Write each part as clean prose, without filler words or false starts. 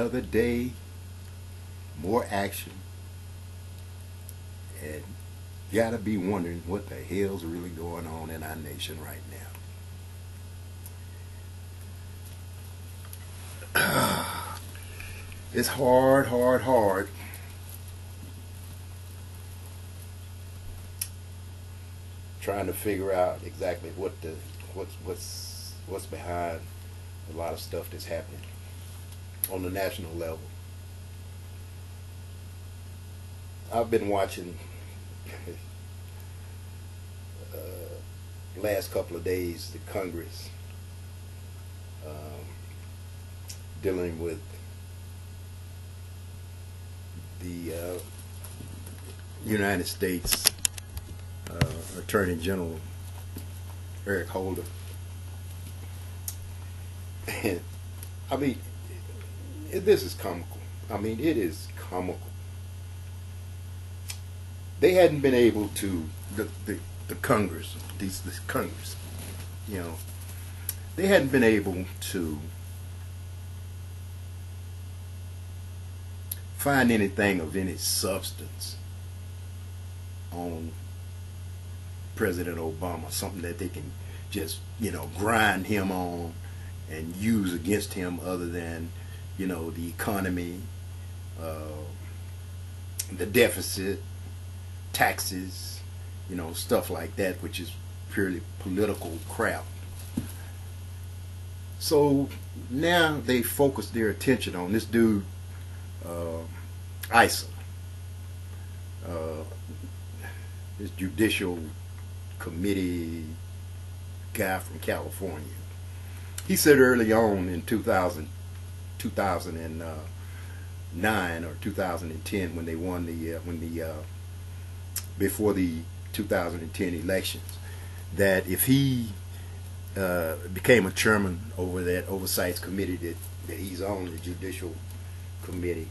Another day, more action, and you gotta be wondering what the hell's really going on in our nation right now. It's hard, hard, hard. Trying to figure out exactly what's behind a lot of stuff that's happening on the national level. I've been watching last couple of days the Congress dealing with the United States Attorney General Eric Holder. And I mean, this is comical. I mean, it is comical. They hadn't been able to, the Congress, this Congress, you know, they hadn't been able to find anything of any substance on President Obama, something that they can just, you know, grind him on and use against him other than, you know, the economy, the deficit, taxes, you know, stuff like that, which is purely political crap. So now they focus their attention on this dude, Issa, this Judicial Committee guy from California. He said early on in 2009 or 2010 when they won before the 2010 elections, that if he became a chairman over that oversight committee that he's on, the Judicial Committee,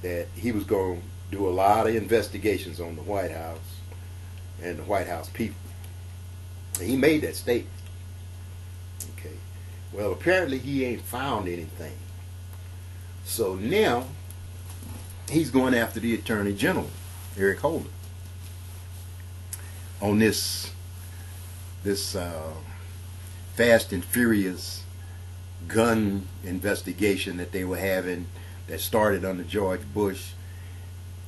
that he was going to do a lot of investigations on the White House and the White House people. And he made that statement. Okay. Well, apparently he ain't found anything. So now he's going after the Attorney General, Eric Holder, on this fast and furious gun investigation that they were having that started under George Bush,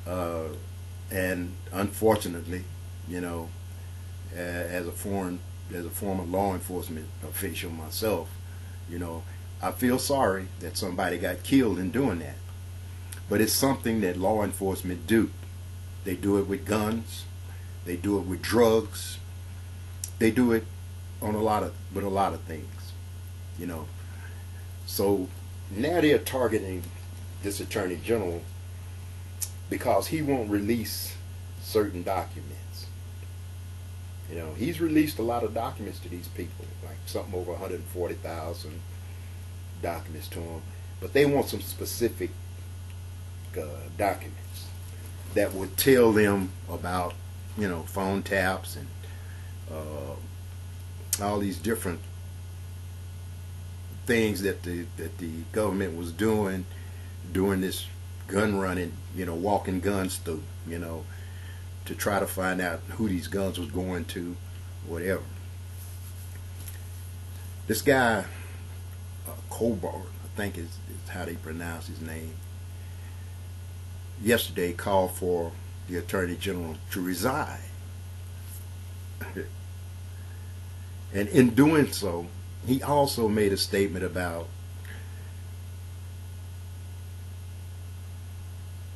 and unfortunately, you know, as a former law enforcement official myself, you know, I feel sorry that somebody got killed in doing that. But it's something that law enforcement do. They do it with guns. They do it with drugs. They do it on a lot of things, you know. So now they're targeting this Attorney General because he won't release certain documents. You know, he's released a lot of documents to these people, like something over 140,000 documents to them, but they want some specific documents that would tell them about, you know, phone taps and all these different things that the government was doing during this gun running, you know, walking guns through, you know, to try to find out who these guns was going to, whatever. This guy, Colbert, I think is how they pronounce his name, yesterday called for the Attorney General to resign. And in doing so, he also made a statement about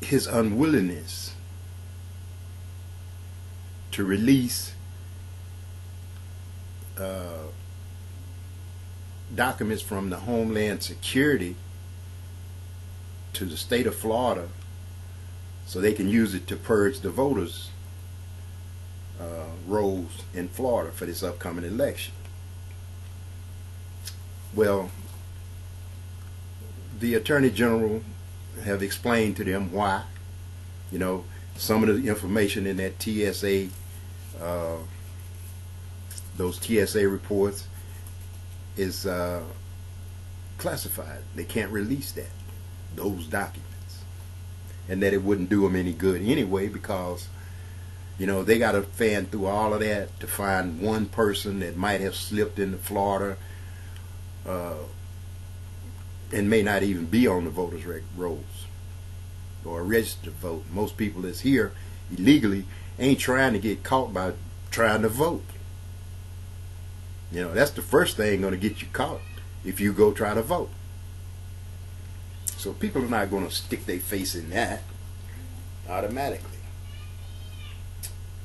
his unwillingness to release documents from the Homeland Security to the state of Florida so they can use it to purge the voters' rolls in Florida for this upcoming election. Well, the Attorney General have explained to them why. You know, some of the information in that TSA, those TSA reports is classified. They can't release that. those documents, and that it wouldn't do them any good anyway, because they got to fan through all of that to find one person that might have slipped into Florida and may not even be on the voters' rolls or a registered vote. Most people that's here illegally ain't trying to get caught by trying to vote. That's the first thing going to get you caught if you go try to vote. So people are not going to stick their face in that automatically.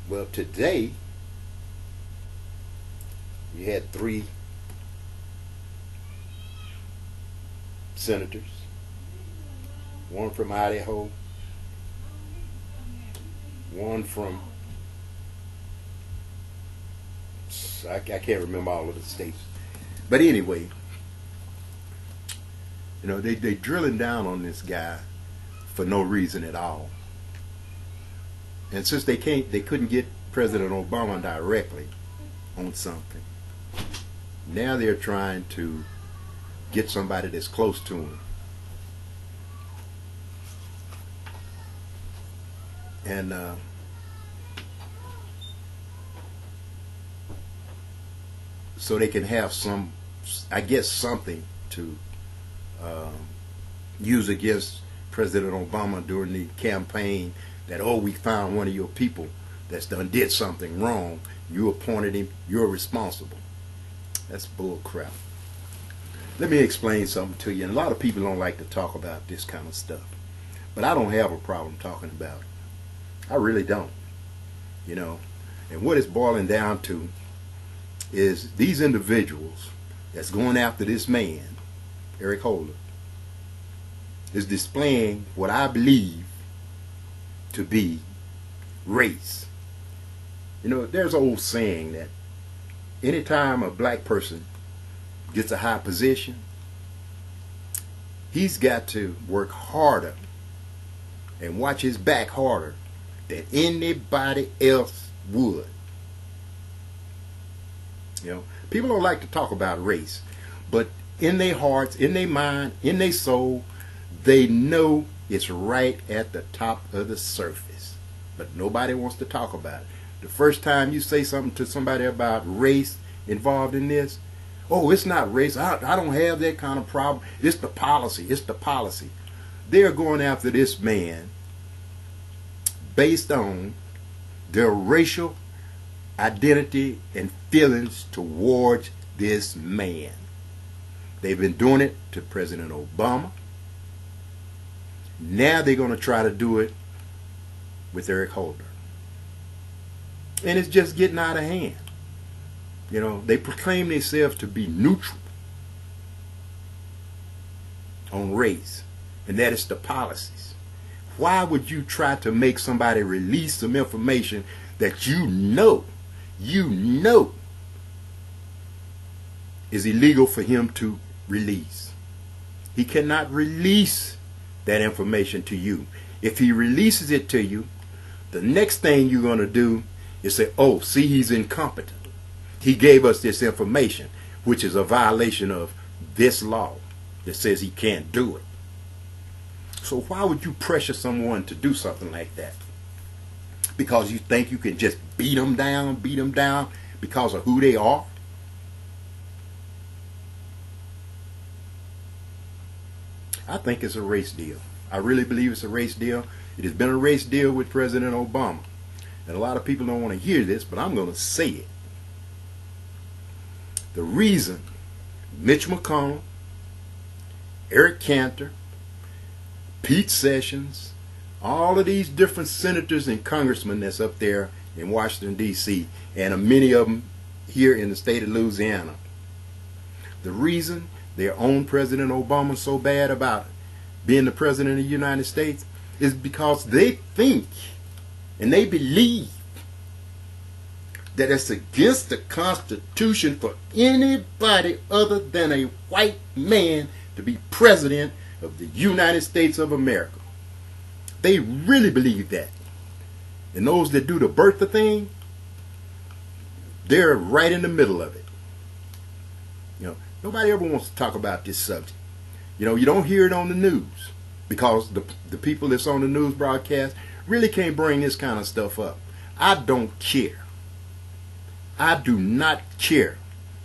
Well, today you had 3 senators, one from Idaho, one from, I can't remember all of the states, but anyway, they drilling down on this guy for no reason at all. And since they couldn't get President Obama directly on something, now they're trying to get somebody that's close to him. And so they can have some, I guess, something to use against President Obama during the campaign, that, oh, we found one of your people that's did something wrong, you appointed him, you're responsible. That's bull crap. Let me explain something to you. And a lot of people don't like to talk about this kind of stuff, but I don't have a problem talking about it. I really don't. And what it's boiling down to is these individuals that's going after this man, Eric Holder, is displaying what I believe to be race. There's an old saying that anytime a black person gets a high position, he's got to work harder and watch his back harder than anybody else would. People don't like to talk about race, but in their hearts, in their mind, in their soul, they know it's right at the top of the surface, but nobody wants to talk about it. The first time you say something to somebody about race involved in this, oh, it's not race, I don't have that kind of problem, it's the policy, it's the policy. They're going after this man based on their racial identity and feelings towards this man. They've been doing it to President Obama. Now they're going to try to do it with Eric Holder. And it's just getting out of hand. They proclaim themselves to be neutral on race, and that is the policies. Why would you try to make somebody release some information that you know is illegal for him to release? He cannot release that information to you. If he releases it to you, the next thing you're going to do is say, oh, see, he's incompetent. He gave us this information, which is a violation of this law that says he can't do it. So why would you pressure someone to do something like that? Because you think you can just beat them down because of who they are? I think it's a race deal. I really believe it's a race deal. It has been a race deal with President Obama. And a lot of people don't want to hear this, but I'm going to say it. The reason Mitch McConnell, Eric Cantor, Pete Sessions, all of these different senators and congressmen that's up there in Washington, D.C., and many of them here in the state of Louisiana, the reason they own President Obama so bad about being the president of the United States is because they think and they believe that it's against the Constitution for anybody other than a white man to be president of the United States of America. They really believe that. And those that do the birther thing, they're right in the middle of it. Nobody ever wants to talk about this subject. You don't hear it on the news. because the people that's on the news broadcast really can't bring this kind of stuff up. I don't care. I do not care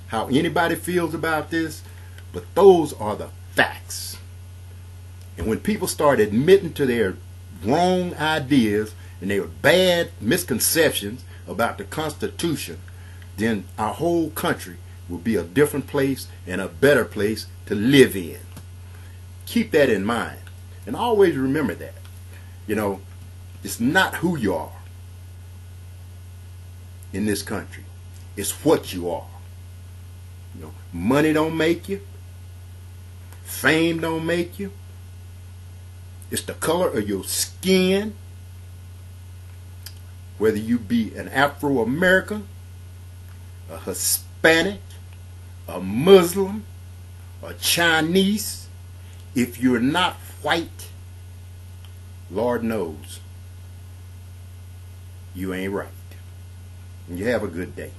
how anybody feels about this, but those are the facts. And when people start admitting to their wrong ideas and their bad misconceptions about the Constitution, then our whole country will be a different place and a better place to live in. Keep that in mind. And always remember that. You know, it's not who you are in this country. It's what you are. You know, money don't make you. Fame don't make you. It's the color of your skin. Whether you be an Afro-American, a Hispanic, a Muslim, a Chinese, if you're not white, Lord knows you ain't right. And you have a good day.